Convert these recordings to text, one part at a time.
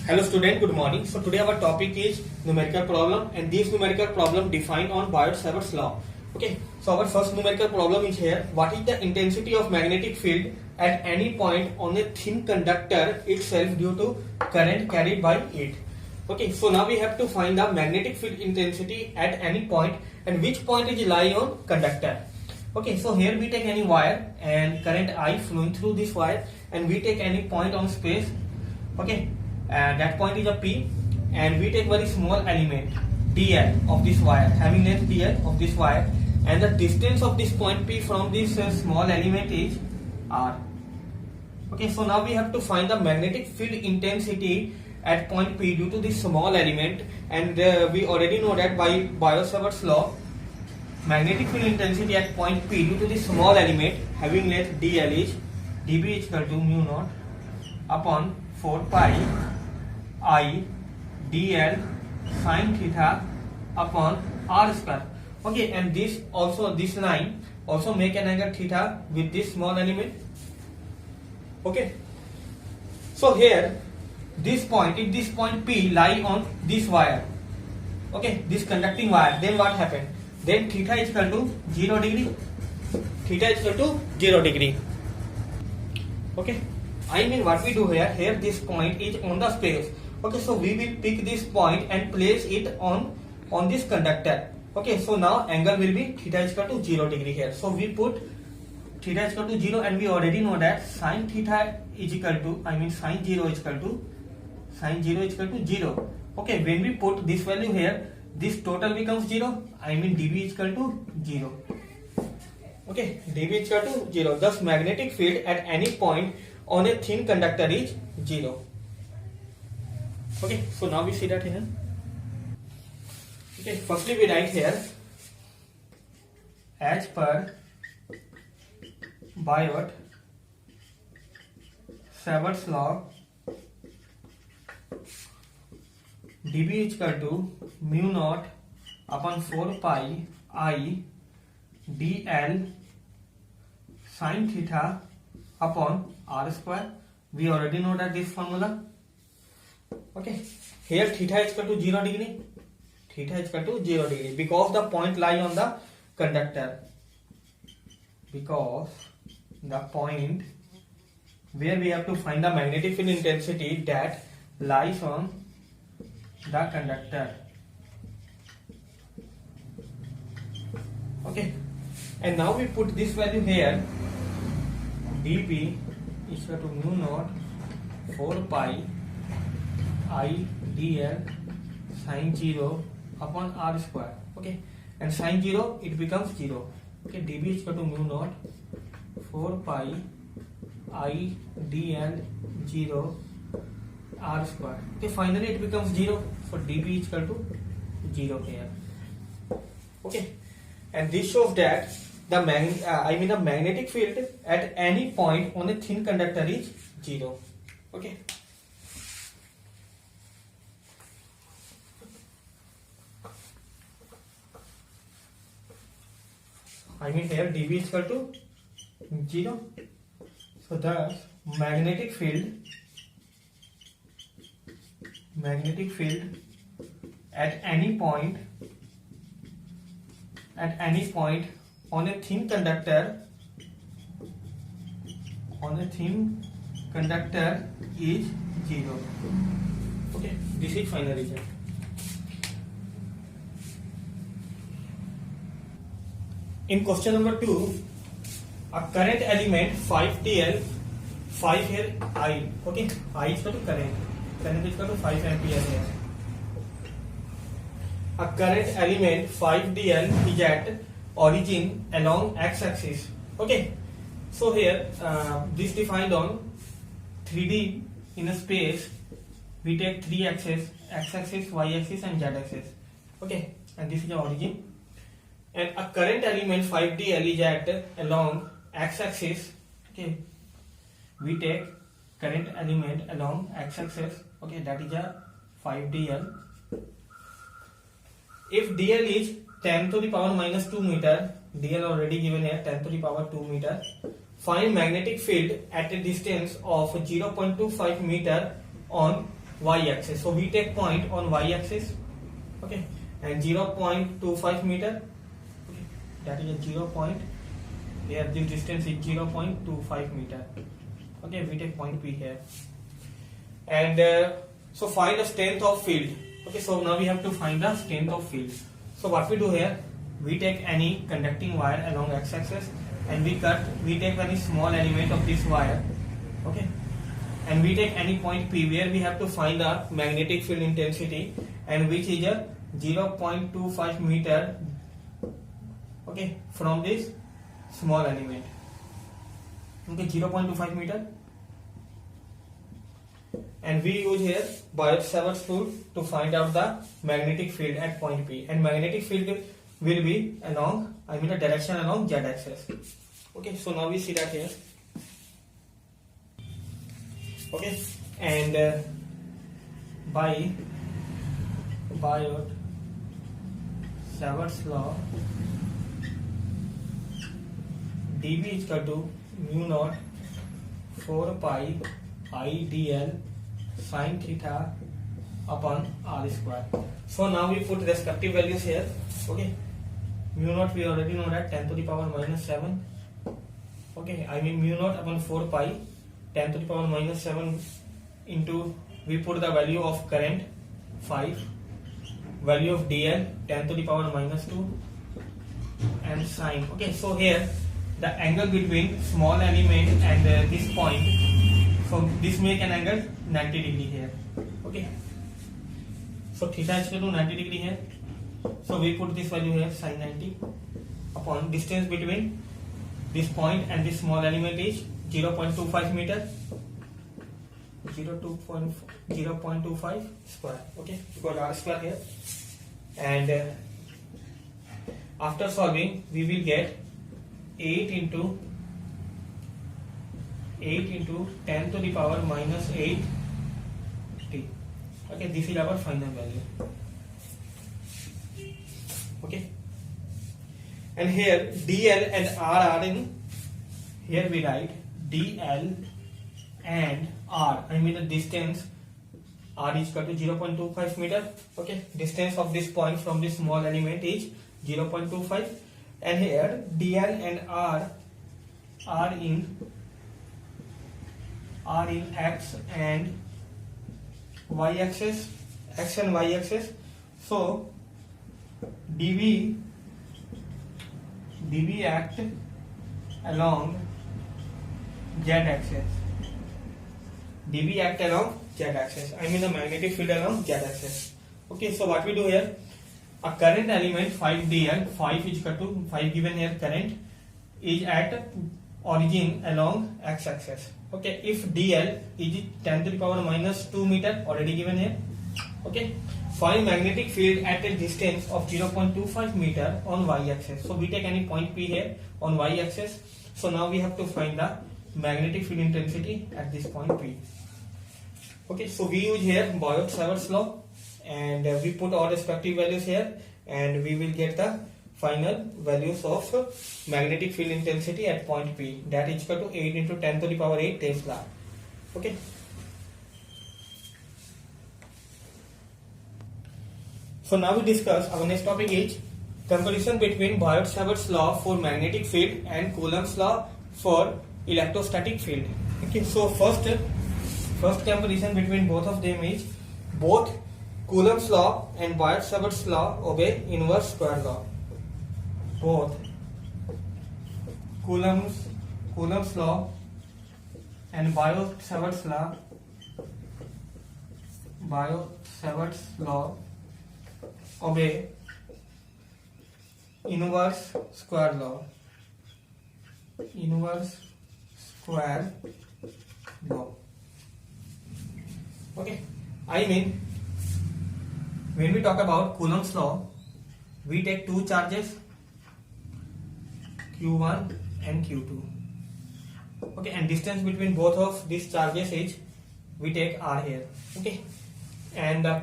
Hello student, good morning. So today our topic is numerical problem and this numerical problem defined on Biot-Savart's law. Okay, so our first numerical problem is here. What is the intensity of magnetic field at any point on a thin conductor itself due to current carried by it? Okay, so now we have to find the magnetic field intensity at any point and which point is lie on conductor. Okay, so here we take any wire and current I flowing through this wire and we take any point on space. Okay, that point is a P and we take very small element dl of this wire having length dl of this wire and the distance of this point P from this small element is r. Okay, so now we have to find the magnetic field intensity at point P due to this small element and we already know that by Biot-Savart's law magnetic field intensity at point P due to this small element having length dl is dB is equal to mu naught upon 4 pi I dl sin theta upon r square. Okay, and this line also make an angle theta with this small element. Okay, so here this point, if this point P lie on this wire, okay, this conducting wire, then what happened? Then theta is equal to 0 degree. Theta is equal to 0 degree. Okay, I mean what we do here this point is on the space. Okay, so we will pick this point and place it on this conductor. Okay, so now angle will be theta is equal to 0 degree here. So we put theta is equal to 0 and we already know that sin theta is equal to, sin 0 is equal to 0. Okay, when we put this value here, this total becomes 0. dB is equal to 0. Okay, dB is equal to 0. Thus magnetic field at any point on a thin conductor is 0. Okay, so now we see that here. Okay, firstly we write here as per Biot-Savart's law dB is equal to mu naught upon 4 pi I dl sin theta upon r square. We already know that this formula. Okay, here theta is equal to 0 degree. Theta is equal to 0 degree because the point lie on the conductor. Because the point where we have to find the magnetic field intensity that lies on the conductor. Okay, and now we put this value here. dB is equal to mu naught 4 pi I dl sin 0 upon r square. Okay, and sin 0 it becomes 0. Okay, dB is equal to mu naught 4 pi I dl 0 r square. Okay, finally it becomes 0. So dB is equal to 0 here. Okay, and this shows that the magnetic field at any point on a thin conductor is 0. Okay. Here dB is equal to 0. So thus magnetic field at any point on a thin conductor is 0. Okay, this is final result. In question number 2, a current element 5dl, 5 here I, okay, I is equal to current is equal to 5 ampere here. A current element 5dl is at origin along x-axis. Okay, so here this defined on 3D in a space. We take 3 axes, x-axis, y-axis and z-axis. Okay, and this is the origin. And a current element 5dl is at along x-axis. Okay, we take current element along x-axis. Okay, that is a 5dl. If dl is 10 to the power minus 2 meter, dl already given here 10 to the power 2 meter, find magnetic field at a distance of 0.25 meter on y-axis. So we take point on y-axis, okay, and 0.25 meter. Okay, that is a 0 point. Here this distance is 0.25 meter. Okay, we take point P here, and so find the strength of field. Okay, so now we have to find the strength of field. So what we do here, we take any conducting wire along x-axis and we take very small element of this wire, okay, and we take any point P where we have to find the magnetic field intensity, and which is a 0.25 meter, okay, from this small element, okay, 0.25 meter. And we use here Biot-Savart's rule to find out the magnetic field at point P, and magnetic field will be along, the direction along z-axis. Okay, so now we see that here. Okay, and by Biot-Savart's law, dV is equal to mu naught 4 pi I dl sin theta upon r square. So now we put respective values here. Okay, mu naught we already know that 10 to the power minus 7. Okay, mu naught upon 4 pi 10 to the power minus 7 into, we put the value of current 5, value of dl 10 to the power minus 2, and sine. Okay, so here the angle between small element and this point, so this make an angle 90 degree here. Okay, so theta is equal to 90 degree here, so we put this value here, sin 90 upon distance between this point and this small element is 0.25 meter, 0.25 square. Okay, we got r square here, and after solving we will get 8 into 10 to the power minus 8 t. Okay, this is our final value. Okay, and here dl and r are in, here we write dl and r, the distance r is equal to 0.25 meter. Okay, distance of this point from this small element is 0.25, and here dl and r are in x and y axis, x and y axis. So dv act along z axis, dv act along z axis, the magnetic field along z axis. Okay, so what we do here, a current element 5 dl, 5 is equal to 5 given here, current is at origin along x axis. Okay, if dl is 10 to the power minus 2 meter, already given here. Okay, find magnetic field at a distance of 0.25 meter on y axis. So we take any point P here on y axis. So now we have to find the magnetic field intensity at this point P. Okay, so we use here Biot-Savart's law, and we put all respective values here, and we will get the final values of magnetic field intensity at point P, that is equal to 8 into 10 to the power 8 Tesla. Okay, so now we discuss, our next topic is comparison between Biot-Savart's law for magnetic field and Coulomb's law for electrostatic field. Okay, so first comparison between both of them is, both Coulomb's law and Biot-Savart's law obey inverse square law. Both Coulomb's law and Biot-Savart's law obey inverse square law. Okay, when we talk about Coulomb's law, we take two charges, Q1 and Q2. Okay, and distance between both of these charges is, we take r here. Okay, and the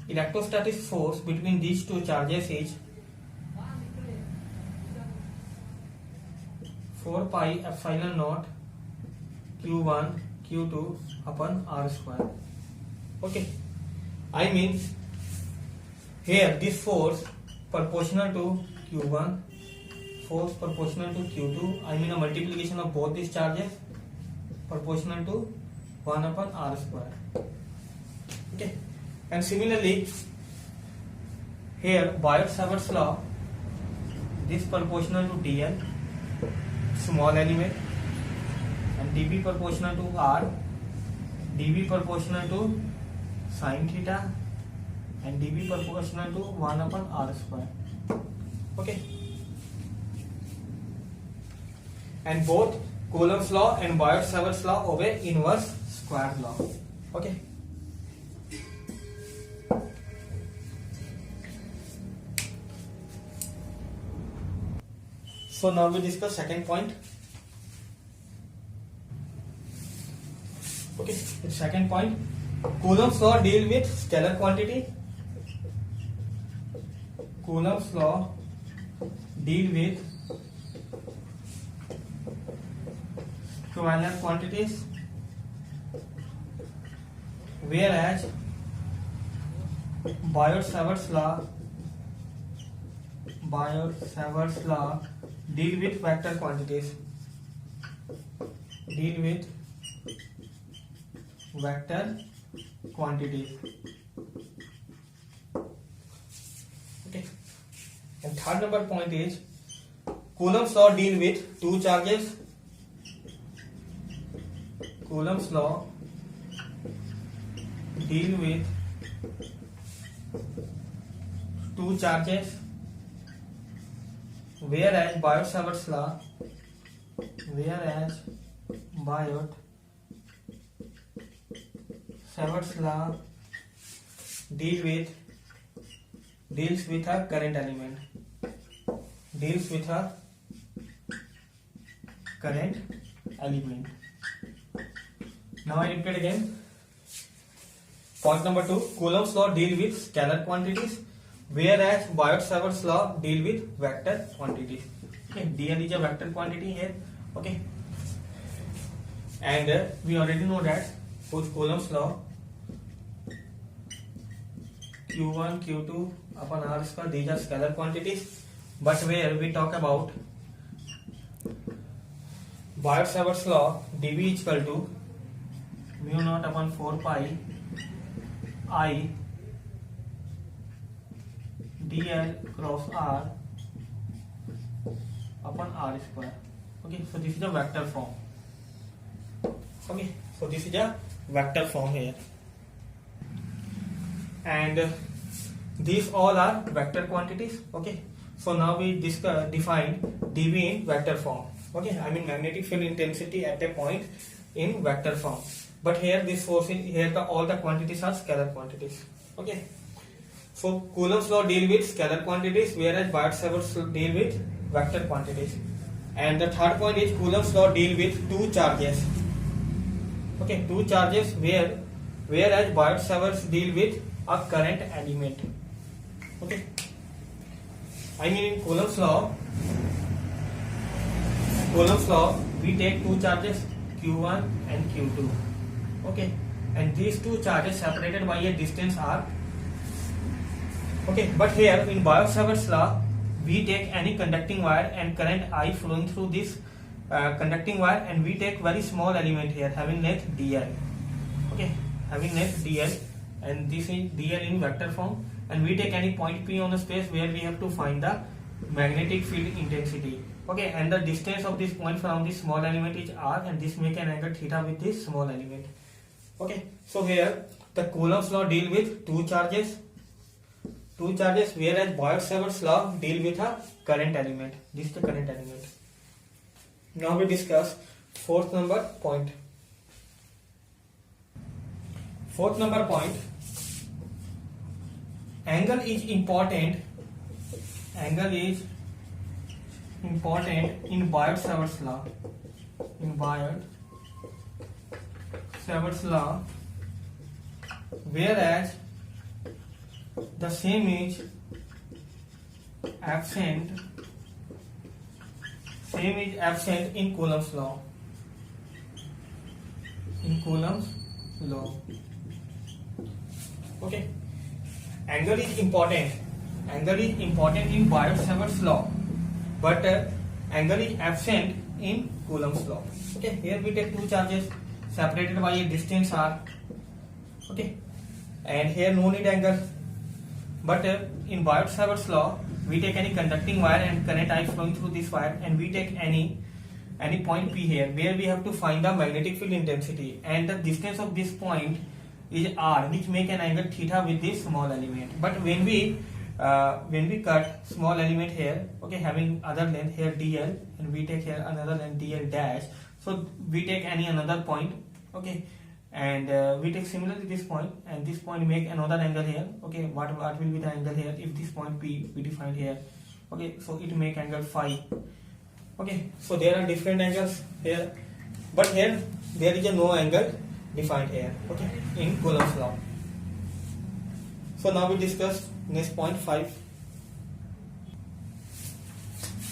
electrostatic force between these two charges is 4 pi epsilon naught Q1 Q2 upon r square. Okay, I mean here this force proportional to Q1, force proportional to Q2, I mean a multiplication of both these charges proportional to 1 upon r square. Okay, and similarly here Biot-Savart's law, this proportional to dl, small element, and dv proportional to r, dv proportional to sin theta, and dv proportional to 1 upon r square. Okay, and both Coulomb's law and Biot-Savart's law obey inverse square law. Okay, so now we discuss second point. Okay, the second point, Coulomb's law deal with scalar quantity. Coulomb's law deal with scalar quantities, whereas Biot-Savart's law deal with vector quantities. Deal with vector quantities. Okay, and third number point is Coulomb's law deal with two charges. Coulomb's law deal with two charges, whereas Biot-Savart's law deals with a current element. Deals with a current element. Now I repeat again. Point number 2, Coulomb's law deal with scalar quantities, whereas Biot-Savart's law deal with vector quantities. Okay, dl is a vector quantity here. Okay, and we already know that with Coulomb's law, Q1, Q2 upon r square, these are scalar quantities. But where we talk about Biot-Savart's law, dv is equal to mu naught upon 4 pi I dl cross r upon r square. Okay, so this is a vector form. Okay, so this is a vector form here, and these all are vector quantities. Okay, so now we define dv in vector form. Okay, I mean magnetic field intensity at a point in vector form. But here this force in here all the quantities are scalar quantities. Okay, so Coulomb's law deal with scalar quantities, whereas Biot-Savart's deal with vector quantities. And the third point is Coulomb's law deal with two charges. Okay, two charges whereas Biot-Savart's deal with a current element. Okay, I mean in Coulomb's law we take two charges Q1 and Q2. Okay, and these two charges separated by a distance r. Okay, but here in Biot-Savart's law we take any conducting wire and current I flowing through this conducting wire, and we take very small element here having length dl. Okay, having length dl, and this is dl in vector form, and we take any point P on the space where we have to find the magnetic field intensity. Okay, and the distance of this point from this small element is r, and this make an angle theta with this small element. Okay, so here the Coulomb's law deal with two charges, whereas Biot-Savart's law deal with a current element. This is the current element. Now we discuss fourth number point. Fourth number point, angle is important. Angle is important in Biot-Savart's law. In Biot-Savart's law, whereas the same is absent in Coulomb's law. In Coulomb's law. Okay, angle is important. Angle is important in Biot-Savart's law, but angle is absent in Coulomb's law. Okay, here we take two charges separated by a distance r. Okay, and here no need angle. But in Biot-Savart's law, we take any conducting wire and current I flowing through this wire, and we take any point P here where we have to find the magnetic field intensity, and the distance of this point is r, which make an angle theta with this small element. But when we cut small element here, okay, having other length here dl, and we take here another length dl dash, so we take any another point, okay, and we take similarly this point, and this point make another angle here. Okay, what will be the angle here if this point P we define here? Okay, so it make angle phi. Okay, so there are different angles here, but here there is a no angle defined here. Okay, in Coulomb's law. So now we discuss next point 5.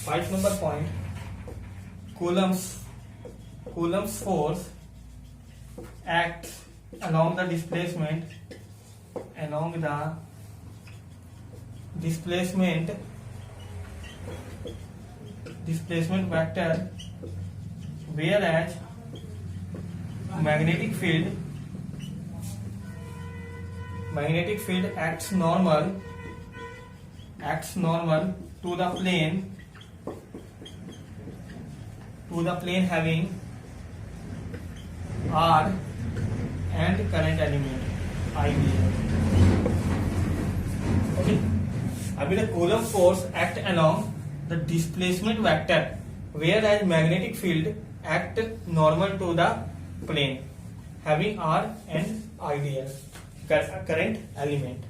5 number point. Coulomb's force acts along the displacement vector, whereas magnetic field acts normal to the plane having r and current element IBL. Okay, अभी the Coulomb force act along the displacement vector, whereas magnetic field act normal to the plane having r and IDL, current element.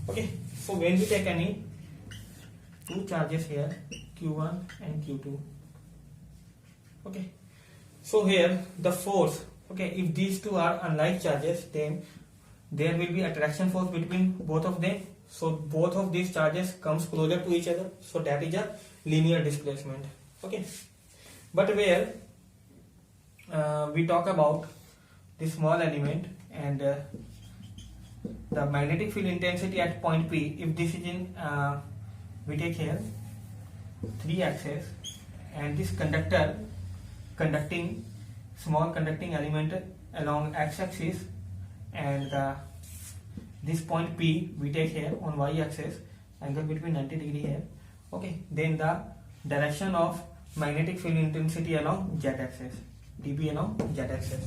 Okay, so when we take any two charges here, Q1 and Q2. Okay, so here the force, okay, if these two are unlike charges, then there will be attraction force between both of them, so both of these charges comes closer to each other, so that is a linear displacement. Okay, but where we talk about the small element and the magnetic field intensity at point P, if this is in we take here 3 axis, and this small conducting element along x-axis, and this point P we take here on y-axis, angle between 90 degree here. Okay, then the direction of magnetic field intensity along z-axis, dB along z-axis.